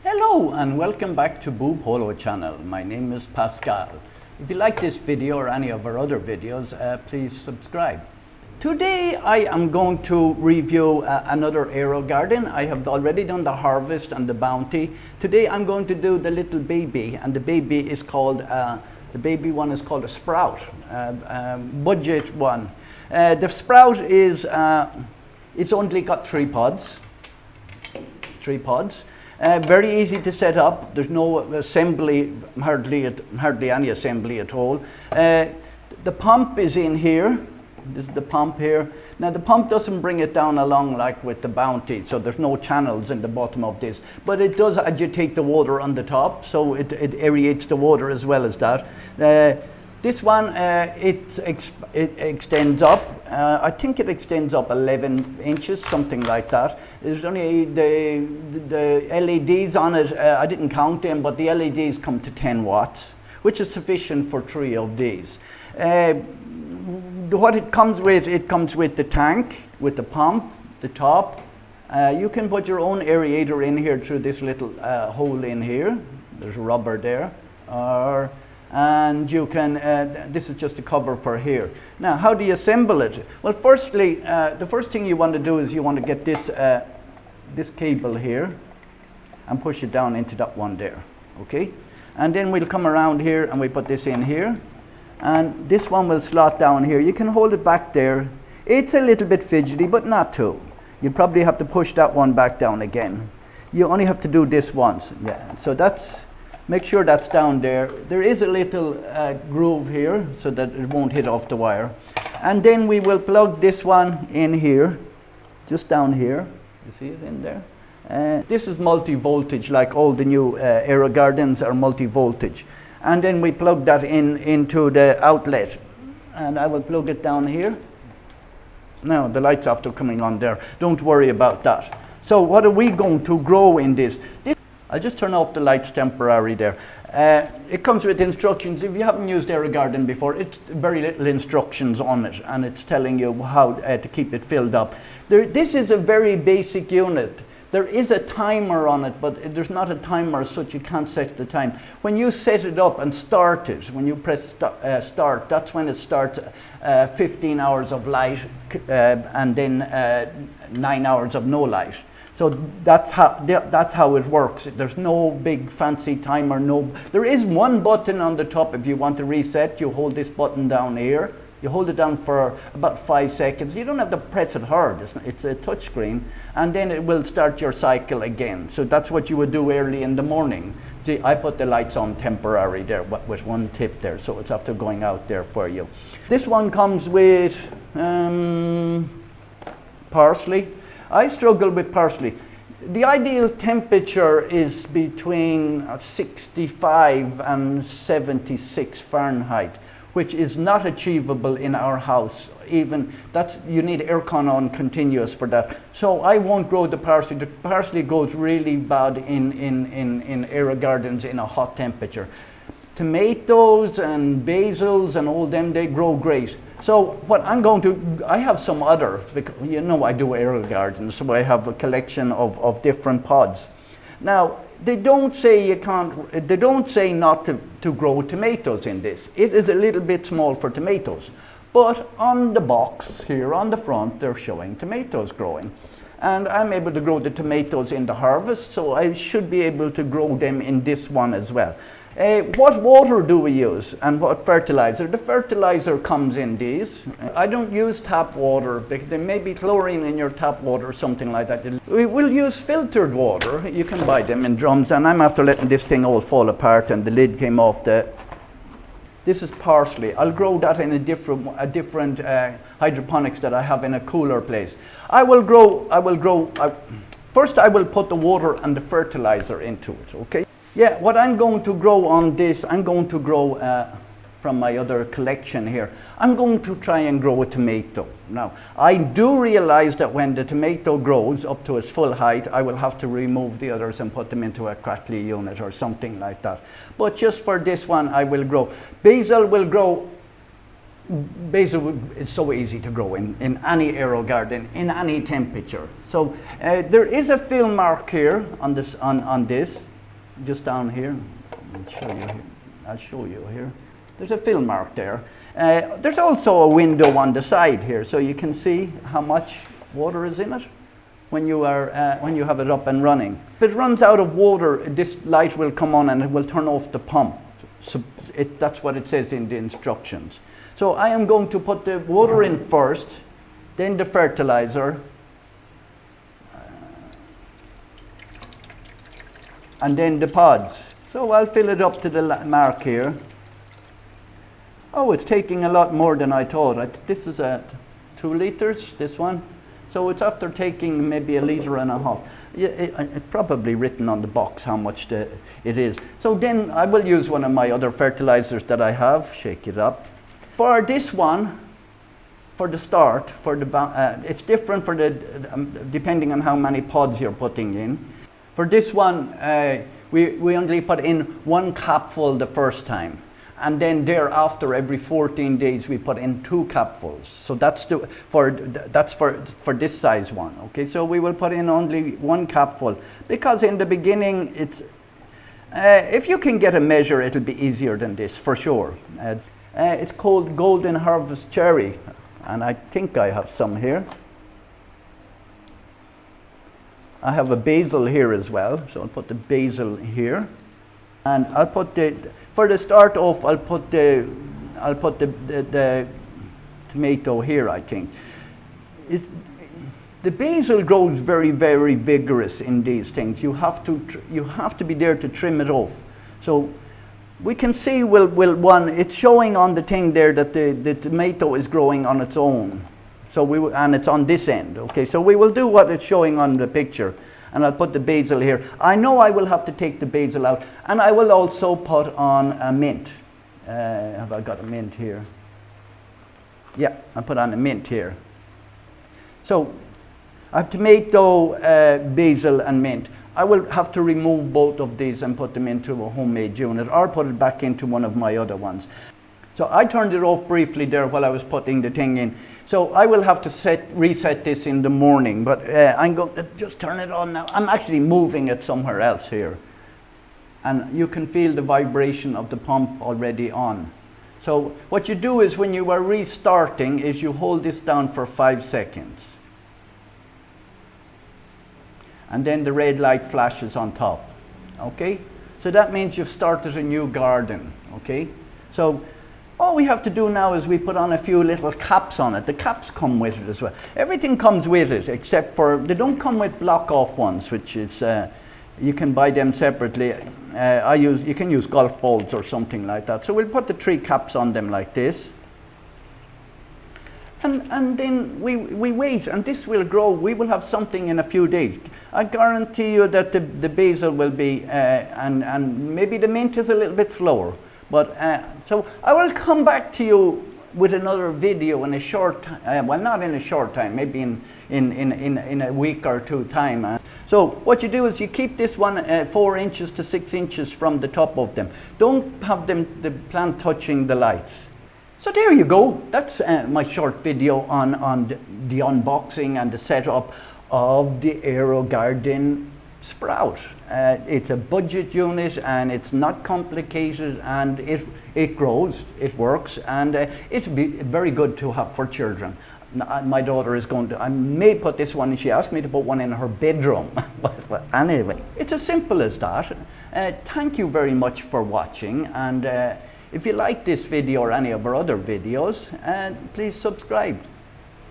Hello and welcome back to Boopolo channel. My name is Pascal. If you like this video or any of our other videos, please subscribe. Today I am going to review another AeroGarden. I have already done the harvest and the bounty. Today I'm going to do the little baby, and the baby is called, the baby one is called a Sprout, budget one. The Sprout is, it's only got 3 pods. 3 pods. Very easy to set up. There's no assembly, hardly any assembly at all. The pump is in here. This is the pump here. Now the pump doesn't bring it down along like with the bounty, so there's no channels in the bottom of this, but it does agitate the water on the top, so it aerates the water as well as that. This one, it extends up. I think it extends up 11 inches, something like that. There's only the LEDs on it. I didn't count them, but the LEDs come to 10 watts, which is sufficient for 3 of these. What it comes with the tank, with the pump, the top. You can put your own aerator in here through this little hole in here. There's rubber there. And you can, this is just a cover for here. Now, how do you assemble it? Well, firstly, the first thing you want to do is you want to get this, this cable here and push it down into that one there, okay? And then we'll come around here and we put this in here. And this one will slot down here. You can hold it back there. It's a little bit fidgety, but not too. You probably have to push that one back down again. You only have to do this once, yeah. So that's, make sure that's down there. There is a little groove here so that it won't hit off the wire. And then we will plug this one in here, just down here. You see it in there? This is multi-voltage, like all the new AeroGardens are multi-voltage. And then we plug that into the outlet. And I will plug it down here. Now, the light's after coming on there. Don't worry about that. So what are we going to grow in this? I'll just turn off the lights temporarily there. It comes with instructions. If you haven't used AeroGarden before, it's very little instructions on it, and it's telling you how to keep it filled up. This is a very basic unit. There is a timer on it, but there's not a timer as such. You can't set the time. When you set it up and start it, when you press start, that's when it starts 15 hours of light and then 9 hours of no light. So that's how it works. There's no big fancy timer. There is one button on the top. If you want to reset, you hold this button down here. You hold it down for about 5 seconds. You don't have to press it hard. It's a touch screen. And then it will start your cycle again. So that's what you would do early in the morning. See, I put the lights on temporary there with one tip there. So it's after going out there for you. This one comes with parsley. I struggle with parsley. The ideal temperature is between 65 and 76 Fahrenheit, which is not achievable in our house. Even that's, you need aircon on continuous for that. So I won't grow the parsley. The parsley goes really bad in AeroGardens in a hot temperature. Tomatoes and basils and all them, they grow great. So what I'm going to, I have some other, because you know I do AeroGardens, so I have a collection of different pods. Now, they don't say you can't, they don't say not to grow tomatoes in this. It is a little bit small for tomatoes. But on the box here on the front, they're showing tomatoes growing. And I'm able to grow the tomatoes in the harvest, so I should be able to grow them in this one as well. What water do we use and what fertilizer? The fertilizer comes in these. I don't use tap water because there may be chlorine in your tap water or something like that. We will use filtered water. You can buy them in drums, and I'm after letting this thing all fall apart and the lid came off the... This is parsley. I'll grow that in a different hydroponics that I have in a cooler place. First I will put the water and the fertilizer into it, okay? Yeah, what I'm going to grow on this, I'm going to grow from my other collection here. I'm going to try and grow a tomato. Now, I do realize that when the tomato grows up to its full height, I will have to remove the others and put them into a crackly unit or something like that. But just for this one, I will grow. Basil will grow. Basil is so easy to grow in any AeroGarden, in any temperature. So there is a fill mark here on this. just down here. I'll show you here. There's a fill mark there. There's also a window on the side here, so you can see how much water is in it when you have it up and running. If it runs out of water, this light will come on and it will turn off the pump. So that's what it says in the instructions. So I am going to put the water in first, then the fertilizer, and then the pods. So I'll fill it up to the mark here. Oh, it's taking a lot more than I thought. This is at 2 liters, this one. So it's after taking maybe 1.5 liters. Yeah, it's probably written on the box how much it is. So then I will use one of my other fertilizers that I have, shake it up. For this one, for the start, it's different for depending on how many pods you're putting in. For this one, we only put in 1 capful the first time. And then thereafter, every 14 days, we put in 2 capfuls. So that's for this size one. Okay, so we will put in only 1 capful because in the beginning, if you can get a measure, it'll be easier than this for sure. It's called Golden Harvest Cherry, and I think I have some here. I have a basil here as well, so I'll put the basil here, and I'll put for the start off, I'll put the tomato here, I think. The basil grows very, very vigorous in these things. You have to be there to trim it off. So we can see, it's showing on the thing there that the tomato is growing on its own. So and it's on this end, okay? So we will do what it's showing on the picture. And I'll put the basil here. I know I will have to take the basil out, and I will also put on a mint. Have I got a mint here? Yeah, I'll put on a mint here. So I have tomato, basil, and mint. I will have to remove both of these and put them into a homemade unit, or put it back into one of my other ones. So I turned it off briefly there while I was putting the thing in. So I will have to reset this in the morning, but I'm going to just turn it on now. I'm actually moving it somewhere else here. And you can feel the vibration of the pump already on. So what you do is when you are restarting is you hold this down for 5 seconds. And then the red light flashes on top, okay? So that means you've started a new garden, okay? So all we have to do now is we put on a few little caps on it. The caps come with it as well. Everything comes with it except for, they don't come with block-off ones, which is, you can buy them separately. You can use golf balls or something like that. So we'll put the 3 caps on them like this. And then we wait, and this will grow. We will have something in a few days. I guarantee you that the basil will be, and maybe the mint is a little bit slower. But so I will come back to you with another video in a short time. Well, not in a short time, maybe in a week or 2 time. So what you do is you keep this one 4 inches to 6 inches from the top of them. Don't have the plant touching the lights. So there you go. That's my short video on the unboxing and the setup of the AeroGarden Sprout. It's a budget unit and it's not complicated, and it grows, it works, and it'd be very good to have for children. My daughter is going to, I may put this one, she asked me to put one in her bedroom. But anyway, it's as simple as that. Thank you very much for watching, and if you like this video or any of our other videos, please subscribe.